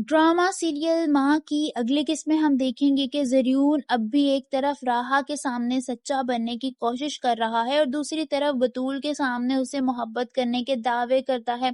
Drama serial माँ की अगली किस्त में हम देखेंगे कि ज़रियून अब भी एक तरफ राहा के सामने सच्चा बनने की कोशिश कर रहा है और दूसरी तरफ बतूल के सामने उसे मोहब्बत करने के दावे करता है।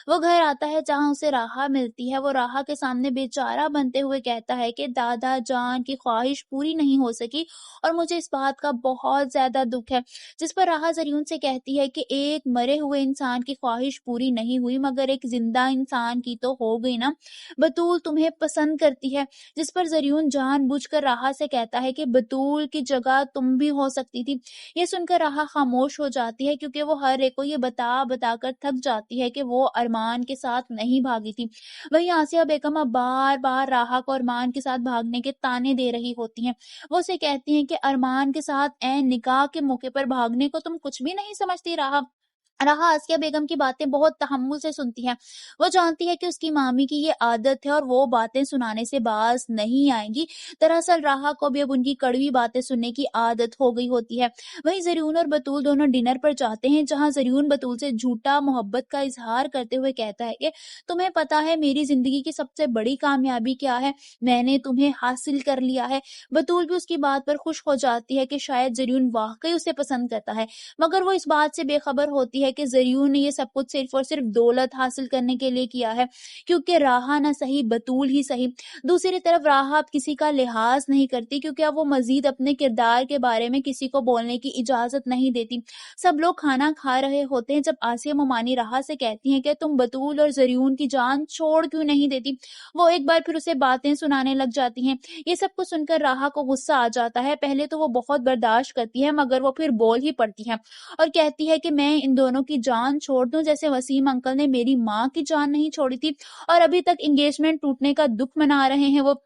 वो घर आता है जहाँ उसे राहा मिलती है। वो राहा के सामने बेचारा बनते हुए कहता है कि दादा जान की ख्वाहिश पूरी नहीं हो सकी और मुझे इस बात का बहुत ज़्यादा दुख है। जिस पर राहा ज़रियून से कहती है कि एक मरे हुए इंसान की ख्वाहिश पूरी नहीं हुई मगर एक जिंदा इंसान की तो हो गई ना। बतूल तुम्हें पसंद करती है। जिस पर ज़रियून जानबूझकर राहा से कहता है कि बतूल की जगह तुम भी हो सकती थी। ये सुनकर राहा खामोश हो जाती है क्योंकि वो हर एक को ये बता बताकर थक जाती है कि वो अरमान के साथ नहीं भागी थी। वहीं आसिया बेगम अब बार बार राहा को अरमान के साथ भागने के ताने दे रही होती हैं। वो उसे कहती हैं कि अरमान के साथ ऐन निकाह के मौके पर भागने को तुम कुछ भी नहीं समझती राहा। राहा आसिया बेगम की बातें बहुत तहम्मुल से सुनती है। वो जानती है कि उसकी मामी की ये आदत है और वो बातें सुनाने से बाज नहीं आएंगी। दरअसल राहा को भी अब उनकी कड़वी बातें सुनने की आदत हो गई होती है। वहीं ज़रियून और बतूल दोनों डिनर पर जाते हैं जहां ज़रियून बतूल से झूठा मोहब्बत का इजहार करते हुए कहता है कि तुम्हें पता है मेरी जिंदगी की सबसे बड़ी कामयाबी क्या है, मैंने तुम्हें हासिल कर लिया है। बतूल भी उसकी बात पर खुश हो जाती है कि शायद ज़रियून वाकई उसे पसंद करता है, मगर वो इस बात से बेखबर होती है कि ज़रियून ने ये सब कुछ सिर्फ और सिर्फ दौलत हासिल करने के लिए किया है, क्योंकि राहा ना सही बतूल ही सही। दूसरी तरफ राहा अब किसी का लिहाज नहीं करती क्योंकि अब वो मजीद अपने किरदार के बारे में किसी को बोलने की इजाजत नहीं देती। सब लोग खाना खा रहे होते हैं जब आसिया मोमानी राहा से कहती हैं कि तुम बतूल और ज़रियून की जान छोड़ क्यों नहीं देती। वो एक बार फिर उसे बातें सुनाने लग जाती हैं। ये सब कुछ सुनकर राहा को गुस्सा आ जाता है। पहले तो वो बहुत बर्दाश्त करती है मगर वो फिर बोल ही पड़ती है और कहती है कि मैं इन दोनों की जान छोड़ दूं जैसे वसीम अंकल ने मेरी माँ की जान नहीं छोड़ी थी और अभी तक एंगेजमेंट टूटने का दुख मना रहे हैं वो।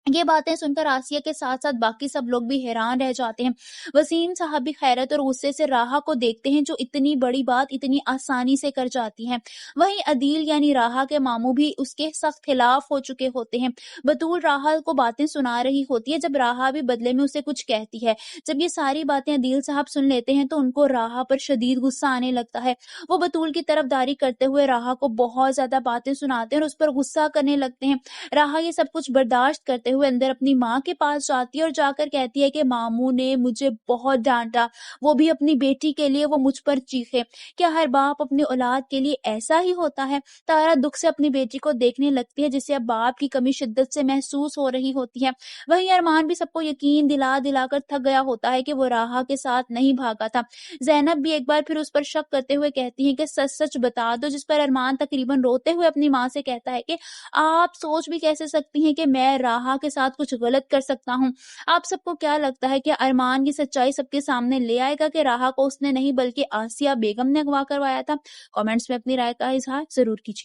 ये बातें सुनकर आसिया के साथ साथ बाकी सब लोग भी हैरान रह जाते हैं। वसीम साहब भी हैरत और गुस्से से राहा को देखते हैं जो इतनी बड़ी बात इतनी आसानी से कर जाती है। वहीं अदील यानी राहा के मामू भी उसके सख्त खिलाफ हो चुके होते हैं। बतूल राहा को बातें सुना रही होती है जब राहा भी बदले में उसे कुछ कहती है। जब ये सारी बातें अदील साहब सुन लेते हैं तो उनको राहा पर शदीद गुस्सा आने लगता है। वो बतूल की तरफदारी करते हुए राहा को बहुत ज्यादा बातें सुनाते हैं और उस पर गुस्सा करने लगते हैं। राहा ये सब कुछ बर्दाश्त करते हुए अंदर अपनी माँ के पास जाती है और जाकर कहती है कि मामू ने मुझे बहुत डांटा, वो भी अपनी बेटी के लिए, वो मुझ पर चीखे। क्या हर बाप अपनी औलाद के लिए ऐसा ही होता है? तारा दुख से अपनी बेटी को देखने लगती है जिसे अब बाप की कमी शिद्दत से महसूस हो रही होती है। वहीं अरमान भी सबको यकीन दिला दिलाकर थक गया होता है कि वो राहा के साथ नहीं भागा था। जैनब भी एक बार फिर उस पर शक करते हुए कहती है कि सच सच बता दो, जिस पर अरमान तकरीबन रोते हुए अपनी माँ से कहता है कि आप सोच भी कैसे सकती हैं कि मैं राहा के साथ कुछ गलत कर सकता हूँ। आप सबको क्या लगता है कि अरमान की सच्चाई सबके सामने ले आएगा कि राहा को उसने नहीं बल्कि आसिया बेगम ने अगवा करवाया था? कमेंट्स में अपनी राय का इजहार जरूर कीजिए।